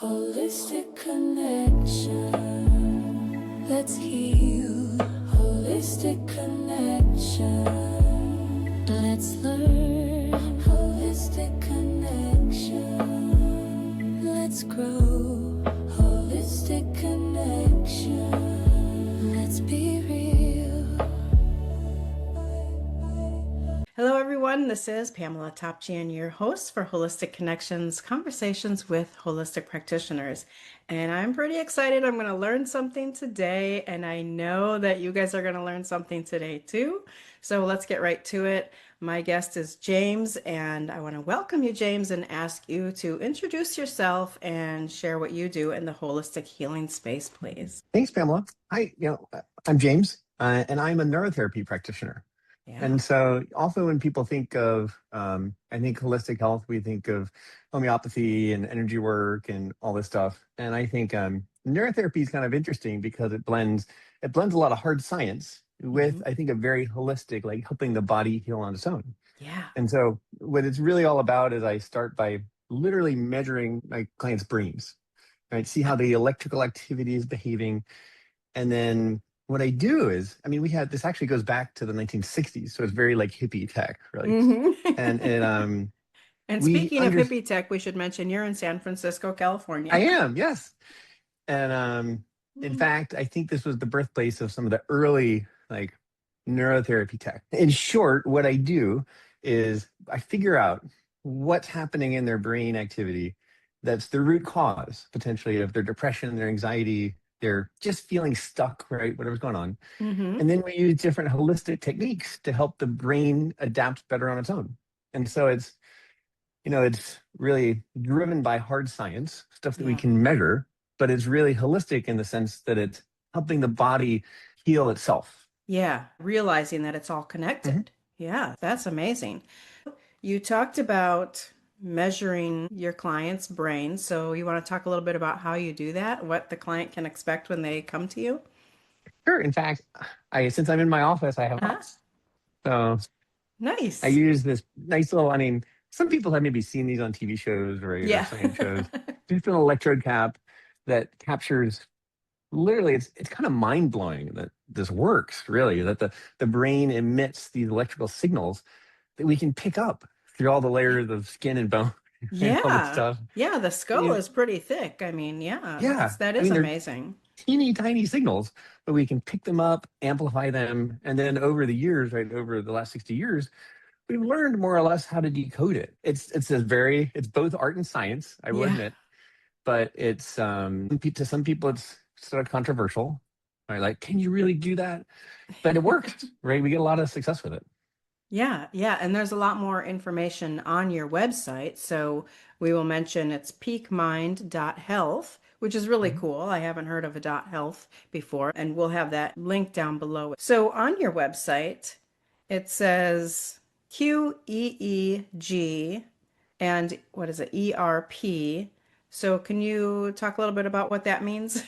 Holistic connection. Let's heal. Holistic connection. Let's learn. Holistic connection. Let's grow. Holistic connection. Let's be real. Hello, everyone. This is Pamela Topchian, your host for Holistic Connections, Conversations with Holistic Practitioners. And I'm pretty excited. I'm going to learn something today, and I know that you guys are going to learn something today too. So let's get right to it. My guest is James, and I want to welcome you, James, and ask you to introduce yourself and share what you do in the holistic healing space, please. Thanks, Pamela. I'm James, and I'm a neurotherapy practitioner. Yeah. And so often when people think of, I think holistic health, we think of homeopathy and energy work and all this stuff. And I think neurotherapy is kind of interesting because it blends a lot of hard science with, I think, a very holistic, like helping the body heal on its own. Yeah. And so what it's really all about is I start by literally measuring my clients' brains, right? See how the electrical activity is behaving. And then what I do is, this actually goes back to the 1960s, so it's very like hippie tech, really. And it, And we speaking of under, hippie tech, we should mention you're in San Francisco, California. I am, yes. And in fact, I think this was the birthplace of some of the early like neurotherapy tech. In short, what I do is I figure out what's happening in their brain activity that's the root cause potentially of their depression, their anxiety, they're just feeling stuck, right? Whatever's going on. Mm-hmm. And then we use different holistic techniques to help the brain adapt better on its own. And so it's really driven by hard science, stuff that we Yeah. can measure, but it's really holistic in the sense that it's helping the body heal itself. Yeah. Realizing that it's all Mhm. connected. Yeah, that's amazing. You talked about measuring your client's brain. So you want to talk a little bit about how you do that, what the client can expect when they come to you? Sure. In fact, since I'm in my office, I have a Uh-huh. mouse. So I Nice. use this nice little, some people have maybe seen these on TV shows, right, or Yeah. science shows. Just an electrode cap that captures literally it's kind of mind-blowing that this works, really, that the brain emits these electrical signals that we can pick up through all the layers of skin and bone and all this Yeah. stuff. Yeah, the skull It- is pretty thick. I mean, yeah, yeah, that is they're amazing. teeny tiny signals, but we can pick them up, amplify them, and then over the years, right, over the last 60 years, we've learned more or less how to decode it. It's both art and science, I will Yeah. admit, but it's to some people it's sort of controversial. Right? Like, can you really do that? But it works, right? We get a lot of success with it. Yeah, yeah, and there's a lot more information on your website. So we will mention it's peakmind.health, which is really Mhm. cool. I haven't heard of a .health before, and we'll have that link down below. So on your website, it says QEEG and what is it? ERP. So can you talk a little bit about what that means?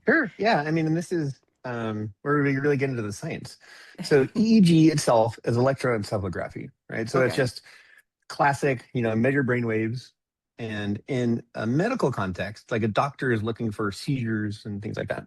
Sure. Yeah. And this is where we really get into the science. So EEG itself is electroencephalography, right? So it's Okay. just classic, measure brain waves. And in a medical context, like a doctor is looking for seizures and things like that.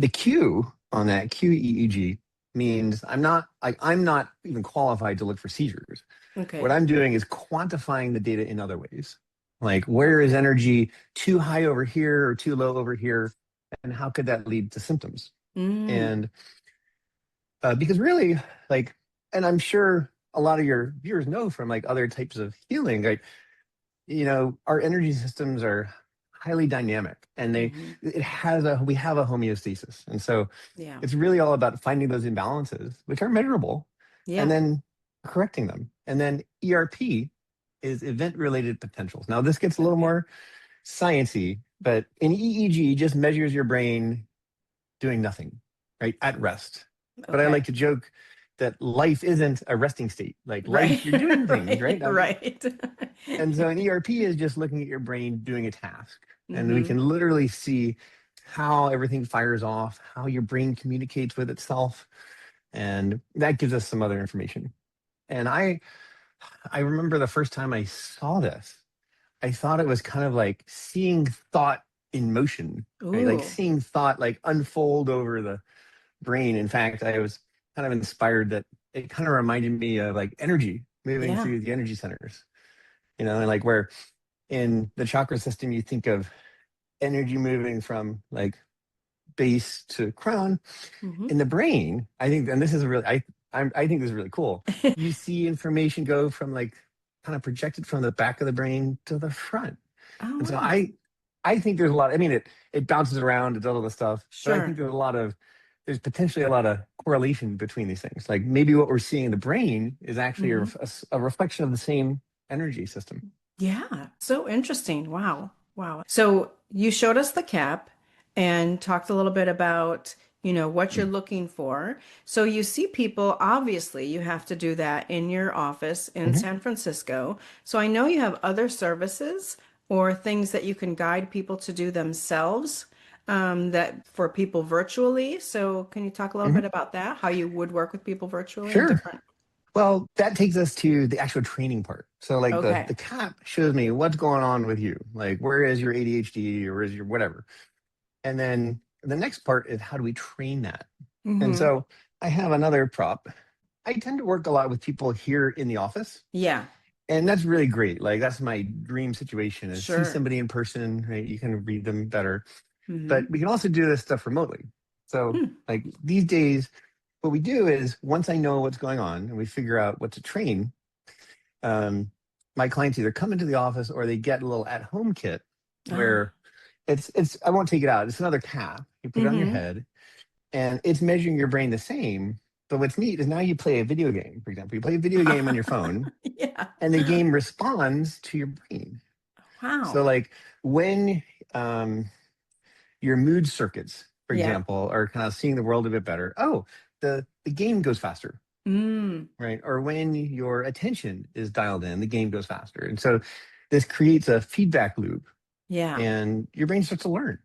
The Q on that QEEG means I'm not even qualified to look for seizures. What Okay. I'm doing is quantifying the data in other ways. Like, where is Okay. energy too high over here or too low over here? And how could that lead to symptoms? Mm, And because really, like, and I'm sure a lot of your viewers know from like other types of healing, like, our energy systems are highly dynamic and hmm. we have a homeostasis. And so Yeah. it's really all about finding those imbalances, which are measurable, and Yeah. then correcting them. And then ERP is event related potentials. Now this gets a little Okay. more sciencey, but in EEG just measures your brain doing nothing, right? At rest. But I like Okay. to joke that life isn't a resting state. Like Right. life, you're doing things, Right. right? Right. And so an ERP is just looking at your brain doing a task. And we Hmm. can literally see how everything fires off, how your brain communicates with itself. And that gives us some other information. And I remember the first time I saw this, I thought it was kind of like seeing thought in motion, right? Like Ooh, seeing thought like unfold over the brain. In fact, I was kind of inspired that it kind of reminded me of like energy moving yeah. through the energy centers, and like where in the chakra system you think of energy moving from like base to crown. Hmm. In the brain, I think, and this is really, I think this is really cool. You see information go from like kind of projected from the back of the brain to the front. Oh, And so wow. I think there's a lot. I mean, it bounces around, it does all this stuff, but I think Sure. there's potentially a lot of correlation between these things. Like maybe what we're seeing in the brain is actually Hmm. a reflection of the same energy system. Yeah, so interesting. Wow. Wow. So you showed us the cap and talked a little bit about, what you're looking for. So you see people, obviously, you have to do that in your office in Mhm. San Francisco. So I know you have other services or things that you can guide people to do themselves, that for people virtually. So can you talk a little bit Mhm. about that? How you would work with people virtually in Sure. different. Well, that takes us to the actual training part. So like Okay. the cap shows me what's going on with you. Like where is your ADHD or is your whatever. And then the next part is how do we train that? And Mm-hmm. so I have another prop. I tend to work a lot with people here in the office, Yeah, and that's really great. Like that's my dream situation is see sure. somebody in person, right? You can read them better. Mm-hmm. But we can also do this stuff remotely. So like these days, what we do is once I know what's going on and we figure out what to train, um, my clients either come into the office or they get a little at-home kit Ah, where it's I won't take it out. It's another cap. You put it on your mm-hmm. head, and it's measuring your brain the same. But what's neat is now you play a video game. For example, you play a video game on your phone, Yeah. and the game responds to your brain. So Wow. like when um, your mood circuits, for Yeah. example, are kind of seeing the world a bit better. Oh, the game goes faster, Mm. right? Or when your attention is dialed in, the game goes faster. And so this creates a feedback loop, Yeah. and your brain starts to learn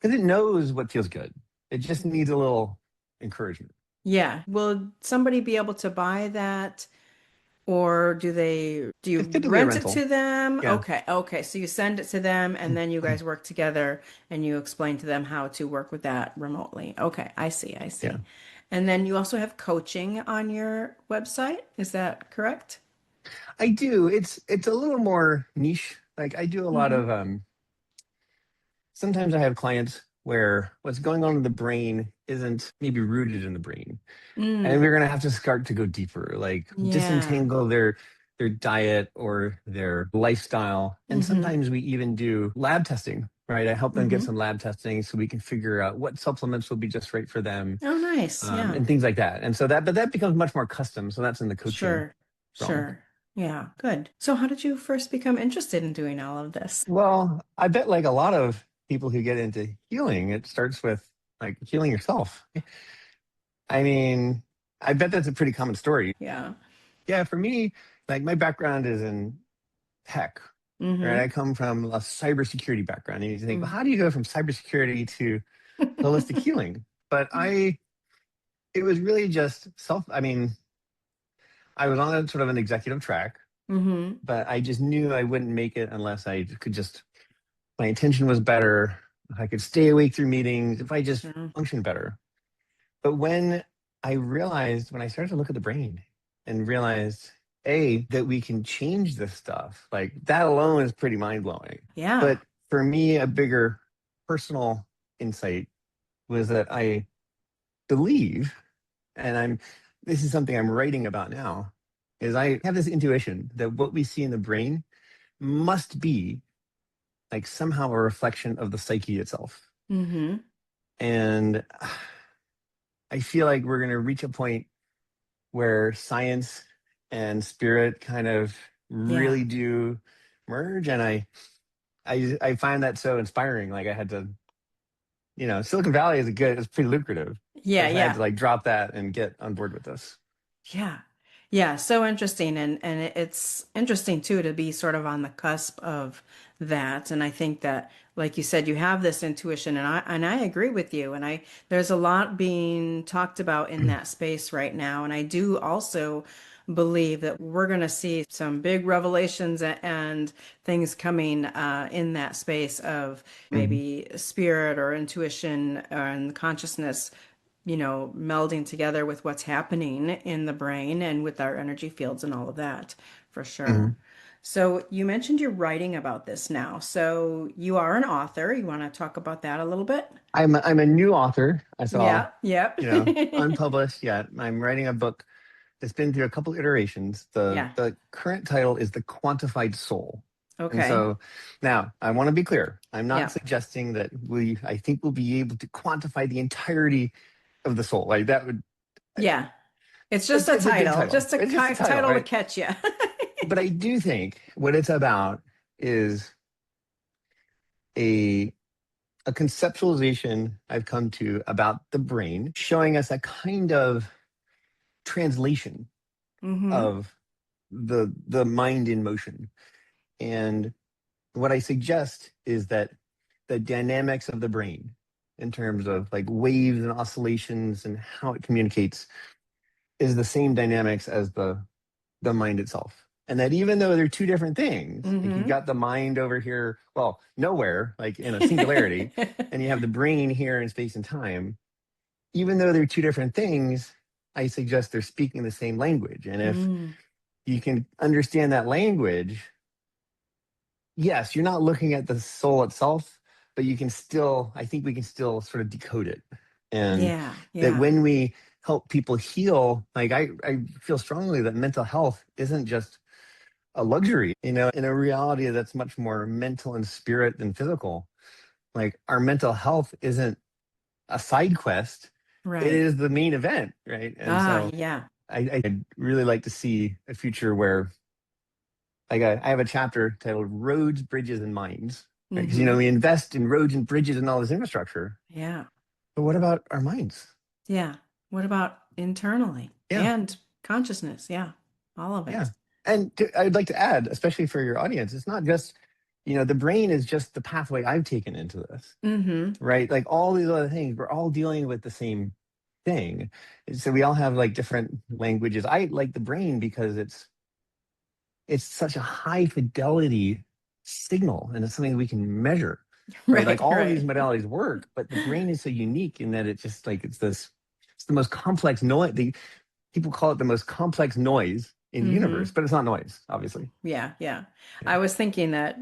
because it knows what feels good. It just needs a little encouragement. Yeah. Will somebody be able to buy that, or do It's you typically a rent it rental. to them? Yeah. Okay. Okay. So you send it to them and then you guys work together and you explain to them how to work with that remotely. Okay. I see. I Yeah. see. And then you also have coaching on your website. Is that correct? I do. It's a little more niche. Like I do a lot Mm-hmm. of sometimes I have clients where what's going on in the brain isn't maybe rooted in the brain. And Mm. we're gonna have to start to go deeper, like Yeah. disentangle their diet or their lifestyle. And Mm-hmm. sometimes we even do lab testing, right? I help them get Mm-hmm. some lab testing so we can figure out what supplements will be just right for them, Oh, nice. Yeah. and things like that. And so but that becomes much more custom. So that's in the coaching Sure. realm. Sure. Yeah. Good. So how did you first become interested in doing all of this? Well, I bet like a lot of people who get into healing, it starts with like healing yourself. I mean, I bet that's a pretty common story. Yeah. Yeah, for me, like my background is in tech, right? Mm-hmm. I come from a cybersecurity background. And you think, well, Mm. how do you go from cybersecurity to holistic healing? But it was really just I mean, I was on a sort of an executive track, Mm-hmm. but I just knew I wouldn't make it unless I could just, my attention was better. If I could stay awake through meetings, if I just Sure. functioned better. But when I started to look at the brain and realized, that we can change this stuff, like that alone is pretty mind blowing. Yeah. But for me, a bigger personal insight was that I believe, and this is something I'm writing about now, is I have this intuition that what we see in the brain must be like somehow a reflection of the psyche itself. Mm-hmm. And I feel like we're going to reach a point where science and spirit kind of Yeah. really do merge. And I find that so inspiring. Like I had to, Silicon Valley it's pretty lucrative. Yeah. But I had to Yeah. like drop that and get on board with this. Yeah. Yeah, so interesting and it's interesting too to be sort of on the cusp of that. And I think that like you said you have this intuition and I agree with you and there's a lot being talked about in that space right now and I do also believe that we're going to see some big revelations and things coming in that space of Mhm. maybe spirit or intuition and consciousness, melding together with what's happening in the brain and with our energy fields and all of that, for sure. Mhm. So you mentioned you're writing about this now. So you are an author. You want to talk about that a little bit? I'm a new author. I saw, Yeah, yep. unpublished yet. I'm writing a book that's been through a couple iterations. The Yeah. the current title is The Quantified Soul. And Okay. so now I want to be clear. I'm not Yeah. suggesting that I think we'll be able to quantify the entirety of the soul. Like that would, Yeah. It's just a it's a good title, title. just a It's just a title, title to right? catch you. But I do think what it's about is a a conceptualization I've come to about the brain, showing us a kind of translation Mm-hmm. of the mind in motion. And what I suggest is that the dynamics of the brain in terms of like waves and oscillations and how it communicates is the same dynamics as the mind itself. And that even though they're two different things, like you've Mm-hmm. got the mind over here, well, nowhere, like in a singularity, and you have the brain here in space and time, even though they're two different things, I suggest they're speaking the same language. And if Mm. you can understand that language, yes, you're not looking at the soul itself, but you can still, I think we can still sort of decode it. And Yeah. that Yeah. when we help people heal, like I feel strongly that mental health isn't just a luxury, in a reality that's much more mental and spirit than physical. Like our mental health isn't a side quest, it Right. is the main event, right? And Ah, so yeah. I'd really like to see a future where like I have a chapter titled Roads, Bridges, and Minds, right? Because Mm-hmm. we invest in roads and bridges and all this infrastructure, Yeah. but what about our minds? Yeah. What about internally Yeah, and consciousness? Yeah. All of yeah. it. And I'd like to add, especially for your audience, it's not just, the brain is just the pathway I've taken into this, Mm-hmm. right? Like all these other things, we're all dealing with the same thing. So we all have like different languages. I like the brain because it's such a high fidelity signal and it's something we can measure, right? Like Right. all of these Right. modalities work, but the brain is so unique in that it's just like it's the most complex noise. People call it the most complex noise in the Mm-hmm. universe, but it's not noise, obviously. Yeah, yeah. Yeah. I was thinking that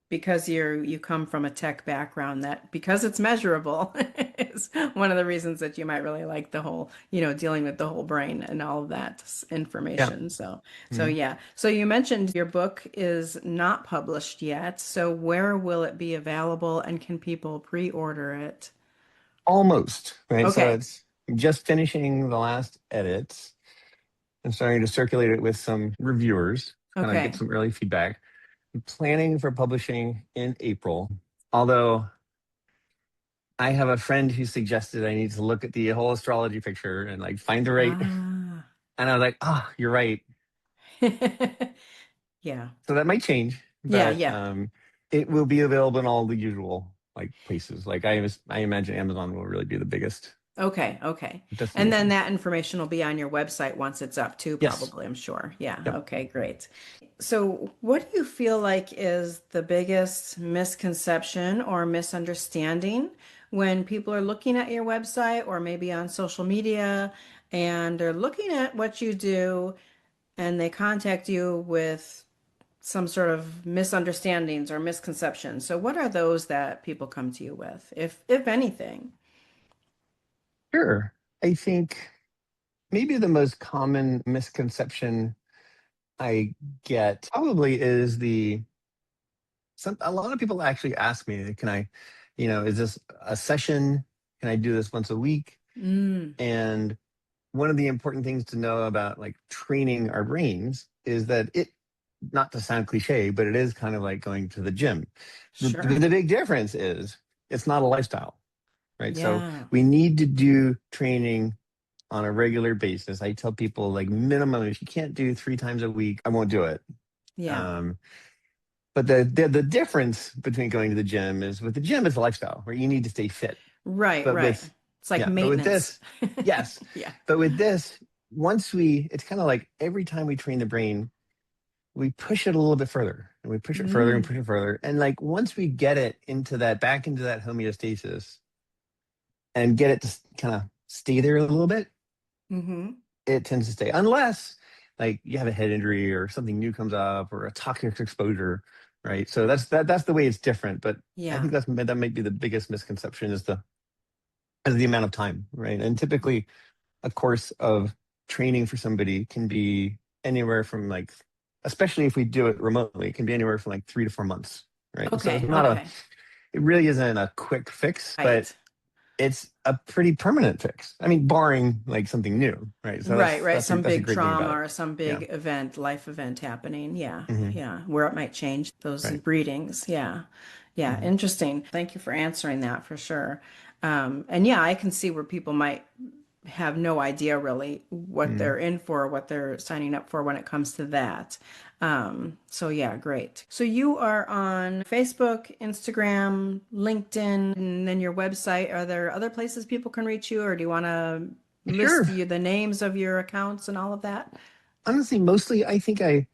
because you come from a tech background, that because it's measurable is one of the reasons that you might really like the whole, dealing with the whole brain and all of that Yeah. information. So Mhm. yeah. So you mentioned your book is not published yet. So where will it be available and can people pre-order it? Almost, right? So Okay. it's just finishing the last edits and starting to circulate it with some reviewers, kind of get Okay. some early feedback. I'm planning for publishing in April, although I have a friend who suggested I need to look at the whole astrology picture and like find the right. Ah. And I was like, oh, you're right. Yeah. So that might change, Yeah, but yeah. it will be available in all the usual like places. Like I imagine Amazon will really be the biggest Okay, okay. And then destination. that information will be on your website once it's up too, Yes. probably, I'm sure. Yeah, Yep. okay, great. So, what do you feel like is the biggest misconception or misunderstanding when people are looking at your website or maybe on social media and they're looking at what you do and they contact you with some sort of misunderstandings or misconceptions? So, what are those that people come to you with, if anything? Sure. I think maybe the most common misconception I get probably is a lot of people actually ask me, can I, is this a session? Can I do this once a week? Mm, And one of the important things to know about like training our brains is that not to sound cliche, but it is kind of like going to the gym. The sure. big difference is it's not a lifestyle, right? So Yeah. we need to do training on a regular basis. I tell people like minimum, if you can't do 3 times a week, I won't do it. Yeah. Um, but the difference between going to the gym is with the gym is a lifestyle where you need to stay fit. Right, But right. with It's like yeah, but with maintenance. this, yes, Yeah. but with this, it's kind of like every time we train the brain, we push it a little bit further and we push it further and Mm. push it further. And like once we get it back into that homeostasis and get it to kind of stay there a little bit, Mm-hmm. it tends to stay. Unless like you have a head injury or something new comes up or a toxic exposure, right? So that's the way it's different. But I Yeah. think that might be the biggest misconception is the amount of time, right? And typically a course of training for somebody can be anywhere from like, especially if we do it remotely, it can be anywhere from like 3 to 4 months, right? So Okay. Okay. it really isn't a quick fix, but Right. it's a pretty permanent fix. I mean, barring like something new, right? So Right, right. Some that's a big great thing about trauma it. or some Yeah. big event, life event happening. Yeah, Hmm. yeah. Where it might change those Right. breedings. Yeah, yeah. Hmm. Interesting. Thank you for answering that for sure. And yeah, I can see where people might have no idea really what Hmm. they're in for, what they're signing up for when it comes to that. So yeah, great. So you are on Facebook, Instagram, LinkedIn, and then your website. Are there other places people can reach you, or do you want to list Sure. the names of your accounts and all of that? Honestly, mostly I think I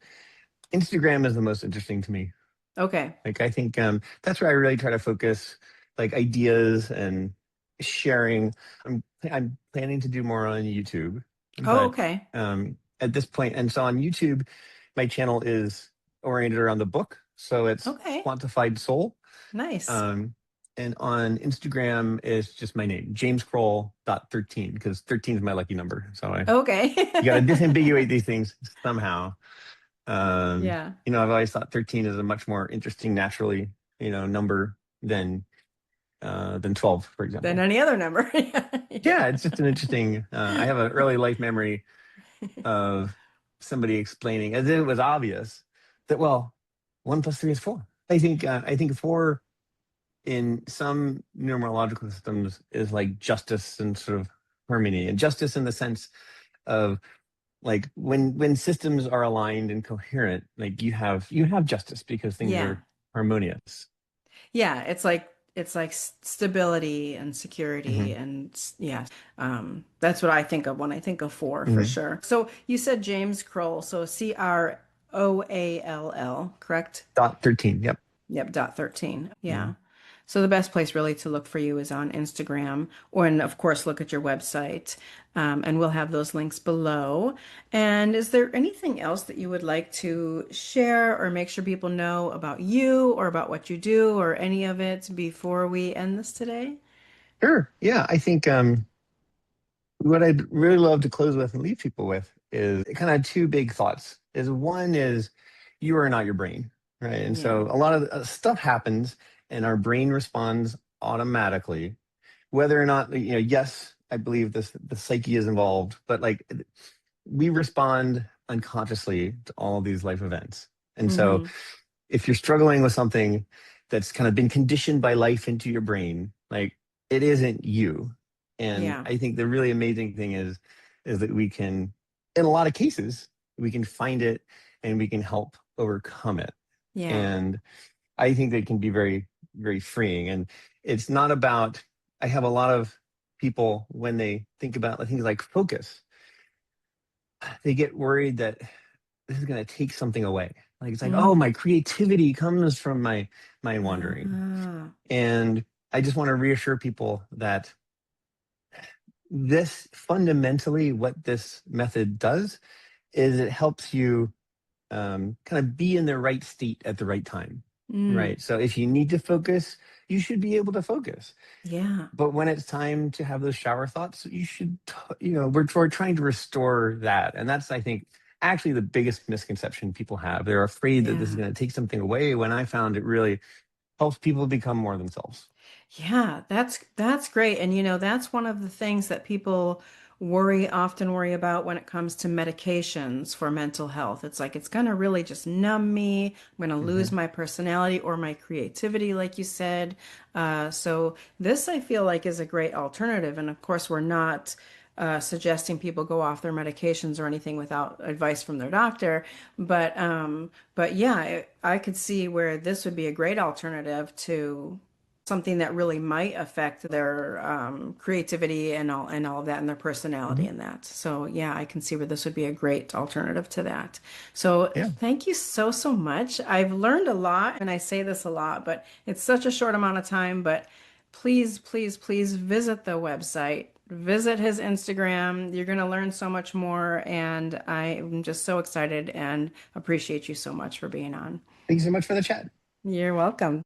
Instagram is the most interesting to me. Okay. Like I think that's where I really try to focus like ideas and sharing. I'm planning to do more on YouTube, Oh, but okay. at this point, and so on YouTube, my channel is oriented around the book, so it's Okay. Quantified Soul. Nice. Um, and on Instagram is just my name, jamescroll.13, because 13 is my lucky number. So Okay. you got to disambiguate these things somehow. Yeah. I've always thought 13 is a much more interesting, naturally, number than 12, for Than example. any other number. Yeah, Yeah. it's just an interesting. I have an early life memory of somebody explaining, as if it was obvious, that well, 1 plus 3 is 4. I think 4 in some numerological systems is like justice and sort of harmony, and justice in the sense of like when systems are aligned and coherent, like you have justice because things Yeah. are harmonious. Yeah, it's like stability and security Hmm. and yeah. That's what I think of when I think of four for Hmm. sure. So you said James Kroll, so Croall, correct? Dot 13. Yep. Yep, dot 13. Yeah. Hmm. So the best place really to look for you is on Instagram, or and of course look at your website. And we'll have those links below. And is there anything else that you would like to share or make sure people know about you or about what you do or any of it before we end this today? Sure. Yeah, I think what I'd really love to close with and leave people with is kind of two big thoughts. Is one is you are not your brain, right? And Yeah. so a lot of stuff happens, and our brain responds automatically, whether or not yes, I believe the psyche is involved, but like we respond unconsciously to all of these life events. And so Mm-hmm. if you're struggling with something that's kind of been conditioned by life into your brain, like it isn't you. And Yeah. I think the really amazing thing is that we can, in a lot of cases, we can find it and we can help overcome it. Yeah. And I think that can be very, very freeing. And it's not about, I have a lot of people when they think about things like focus, they get worried that this is going to take something away. Like it's like, oh, Mm. my creativity comes from my mind wandering. Ah. And I just want to reassure people that this fundamentally, what this method does is it helps you kind of be in the right state at the right time. Mm. Right. So if you need to focus, you should be able to focus. Yeah. But when it's time to have those shower thoughts, you should, we're trying to restore that. And that's, I think, actually the biggest misconception people have. They're afraid that this is Yeah. going to take something away when I found it really helps people become more themselves. Yeah, that's great. And that's one of the things that people often worry about when it comes to medications for mental health. It's like it's gonna really just numb me. I'm gonna lose Hmm. my personality or my creativity, like you said. So this I feel like is a great alternative. And of course, we're not suggesting people go off their medications or anything without advice from their doctor. But yeah, I could see where this would be a great alternative to something that really might affect their creativity and all of that and their personality Mhm. and that. So yeah, I can see where this would be a great alternative to that. So Yeah. thank you so much. I've learned a lot, and I say this a lot, but it's such a short amount of time. But please visit the website. Visit his Instagram. You're going to learn so much more, and I'm just so excited and appreciate you so much for being on. Thank you so much for the chat. You're welcome.